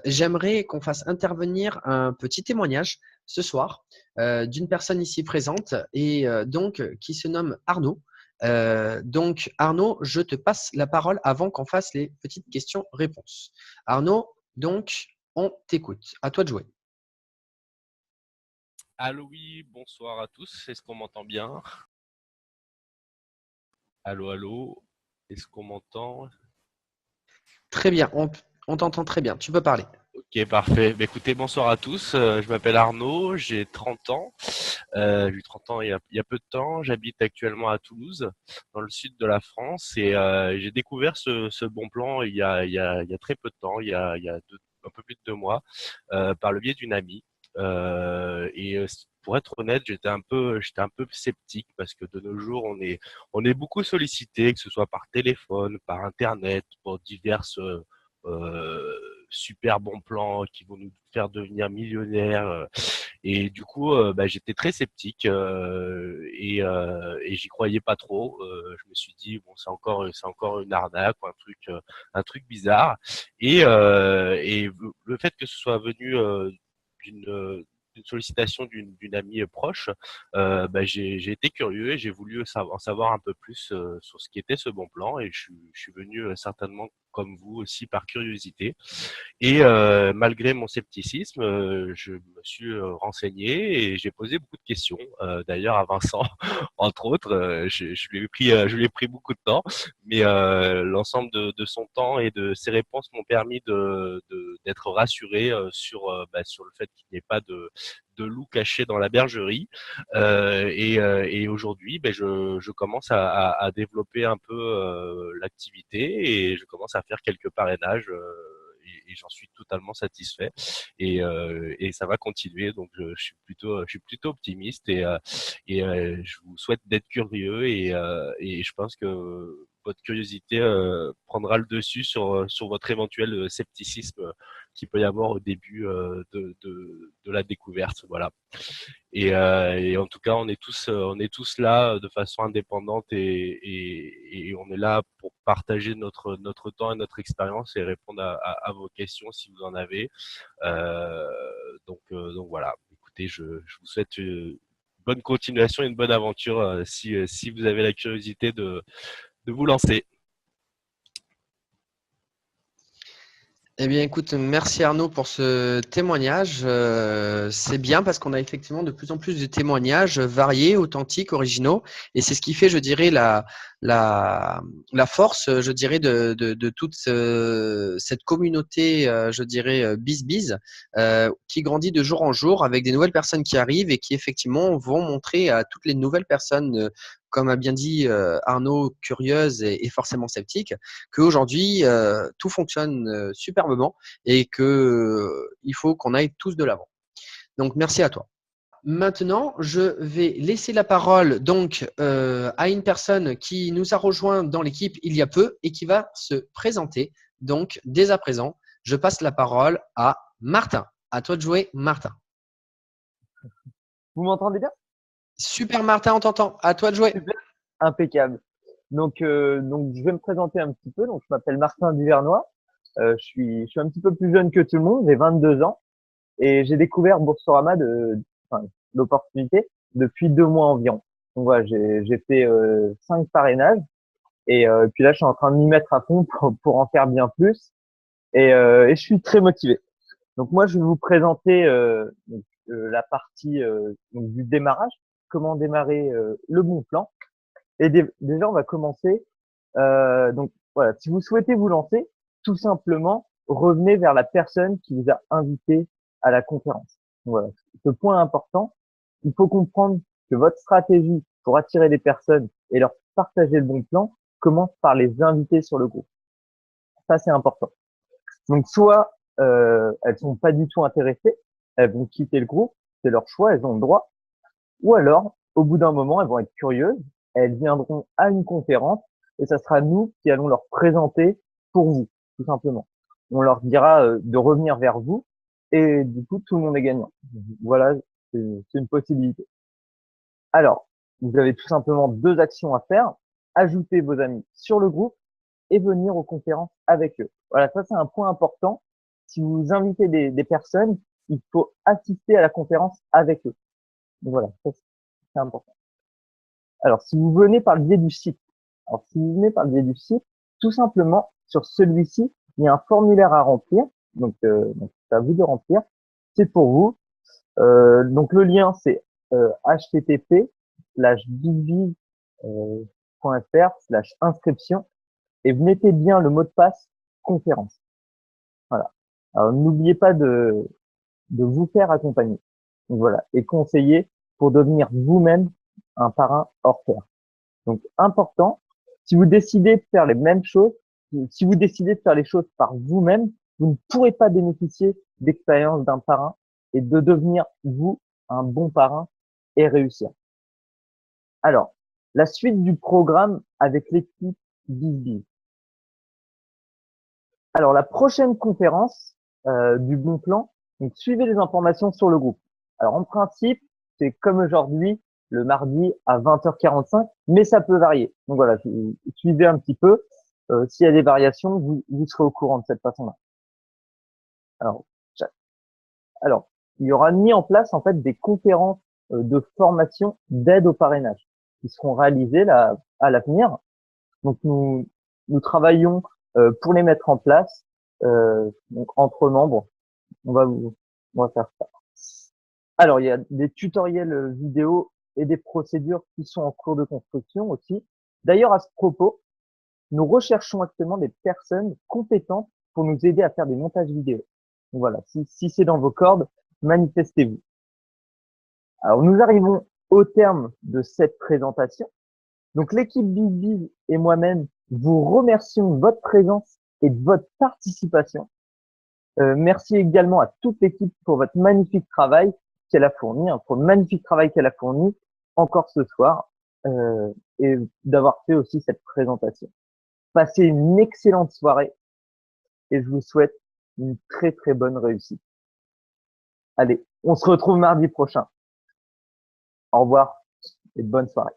J'aimerais qu'on fasse intervenir un petit témoignage ce soir d'une personne ici présente et donc qui se nomme Arnaud. Donc Arnaud, je te passe la parole avant qu'on fasse les petites questions-réponses. Arnaud, donc on t'écoute. À toi de jouer. Allô, oui, bonsoir à tous. Est-ce qu'on m'entend bien? Allô, allô, est-ce qu'on m'entend? Très bien, on t'entend très bien. Tu peux parler. Ok, parfait. Bah, écoutez, bonsoir à tous. Je m'appelle Arnaud, j'ai 30 ans. J'ai eu 30 ans il y a peu de temps. J'habite actuellement à Toulouse, dans le sud de la France, et j'ai découvert ce bon plan il y a très peu de temps, un peu plus de 2 mois, par le biais d'une amie. Pour être honnête, j'étais un peu sceptique parce que de nos jours, on est beaucoup sollicité, que ce soit par téléphone, par internet, pour diverses euh, super bons plans qui vont nous faire devenir millionnaires. Et du coup, bah, j'étais très sceptique et j'y croyais pas trop. Je me suis dit bon, c'est encore une arnaque ou un truc bizarre. Et le fait que ce soit venu d'une sollicitation d'une amie proche, bah, j'ai été curieux et j'ai voulu en savoir un peu plus sur ce qui était ce bon plan. Et je suis venu certainement comme vous aussi par curiosité. Et malgré mon scepticisme, je me suis renseigné et j'ai posé beaucoup de questions. D'ailleurs à Vincent, entre autres, je lui ai pris beaucoup de temps, mais l'ensemble de son temps et de ses réponses m'ont permis d'être rassuré sur le fait qu'il n'y ait pas de loup caché dans la bergerie. Et aujourd'hui, ben, je commence à développer un peu l'activité et je commence à faire quelques parrainages. Et j'en suis totalement satisfait et ça va continuer, donc je suis plutôt optimiste et je vous souhaite d'être curieux et je pense que votre curiosité prendra le dessus sur votre éventuel scepticisme qu'il peut y avoir au début de la découverte, voilà. Et en tout cas, on est tous là de façon indépendante et on est là pour partager notre temps et notre expérience et répondre à vos questions si vous en avez. Euh, donc voilà. Écoutez, je vous souhaite une bonne continuation et une bonne aventure si vous avez la curiosité de vous lancer. Eh bien, écoute, merci Arnaud pour ce témoignage. C'est bien parce qu'on a effectivement de plus en plus de témoignages variés, authentiques, originaux. Et c'est ce qui fait, je dirais, la, la force, je dirais, de toute cette communauté, je dirais, biz, qui grandit de jour en jour avec des nouvelles personnes qui arrivent et qui, effectivement, vont montrer à toutes les nouvelles personnes, comme a bien dit Arnaud, curieuses et forcément sceptiques, qu'aujourd'hui, tout fonctionne superbement et qu'il faut qu'on aille tous de l'avant. Donc, merci à toi. Maintenant, je vais laisser la parole donc à une personne qui nous a rejoint dans l'équipe il y a peu et qui va se présenter. Donc, dès à présent, je passe la parole à Martin. À toi de jouer, Martin. Vous m'entendez bien? Super, Martin, on t'entend. À toi de jouer. Super, impeccable. Donc, je vais me présenter un petit peu. Donc, je m'appelle Martin Duvernois. Je suis un petit peu plus jeune que tout le monde. J'ai 22 ans et j'ai découvert Boursorama enfin, l'opportunité depuis 2 mois environ. Donc voilà, j'ai fait 5 parrainages et puis là, je suis en train de m'y mettre à fond pour en faire bien plus et je suis très motivé. Donc moi, je vais vous présenter la partie donc, du démarrage, comment démarrer le bon plan. Et déjà, on va commencer. Donc voilà, si vous souhaitez vous lancer, tout simplement, revenez vers la personne qui vous a invité à la conférence. Donc, voilà, ce point important, il faut comprendre que votre stratégie pour attirer des personnes et leur partager le bon plan commence par les inviter sur le groupe. Ça, c'est important. Donc soit elles sont pas du tout intéressées, elles vont quitter le groupe, c'est leur choix, elles ont le droit. Ou alors, au bout d'un moment, elles vont être curieuses, elles viendront à une conférence et ça sera nous qui allons leur présenter pour vous, tout simplement. On leur dira de revenir vers vous et du coup, tout le monde est gagnant. Voilà, c'est une possibilité. Alors, vous avez tout simplement 2 actions à faire. Ajouter vos amis sur le groupe et venir aux conférences avec eux. Voilà, ça c'est un point important. si vous invitez des personnes, il faut assister à la conférence avec eux. Donc voilà, ça, c'est important. Alors, si vous venez par le biais du site, tout simplement, sur celui-ci, il y a un formulaire à remplir. Donc c'est à vous de remplir. C'est pour vous. Donc, le lien, c'est http://bivise.fr/inscription et vous mettez bien le mot de passe conférence. Voilà. Alors, n'oubliez pas de vous faire accompagner. Donc voilà, et conseiller pour devenir vous-même un parrain hors pair. Donc important, si vous décidez de faire les mêmes choses, si vous décidez de faire les choses par vous-même, vous ne pourrez pas bénéficier d'expérience d'un parrain et de devenir vous un bon parrain et réussir. Alors, la suite du programme avec l'équipe BizBiz. Alors, la prochaine conférence du bon plan, donc suivez les informations sur le groupe. Alors, en principe, c'est comme aujourd'hui, le mardi à 20h45, mais ça peut varier. Donc voilà, suivez un petit peu. S'il y a des variations, vous serez au courant de cette façon-là. Alors, il y aura mis en place en fait des conférences de formation d'aide au parrainage qui seront réalisées là à l'avenir. Donc nous travaillons pour les mettre en place. Donc entre membres, on va faire ça. Alors il y a des tutoriels vidéo et des procédures qui sont en cours de construction aussi. D'ailleurs à ce propos, nous recherchons actuellement des personnes compétentes pour nous aider à faire des montages vidéo. Donc voilà, si c'est dans vos cordes, manifestez-vous. Alors nous arrivons au terme de cette présentation. Donc l'équipe BizBiz et moi-même vous remercions de votre présence et de votre participation. Merci également à toute l'équipe pour votre magnifique travail qu'elle a fourni, pour le magnifique travail qu'elle a fourni encore ce soir et d'avoir fait aussi cette présentation. Passez une excellente soirée et je vous souhaite une très très bonne réussite. Allez, on se retrouve mardi prochain. Au revoir et bonne soirée.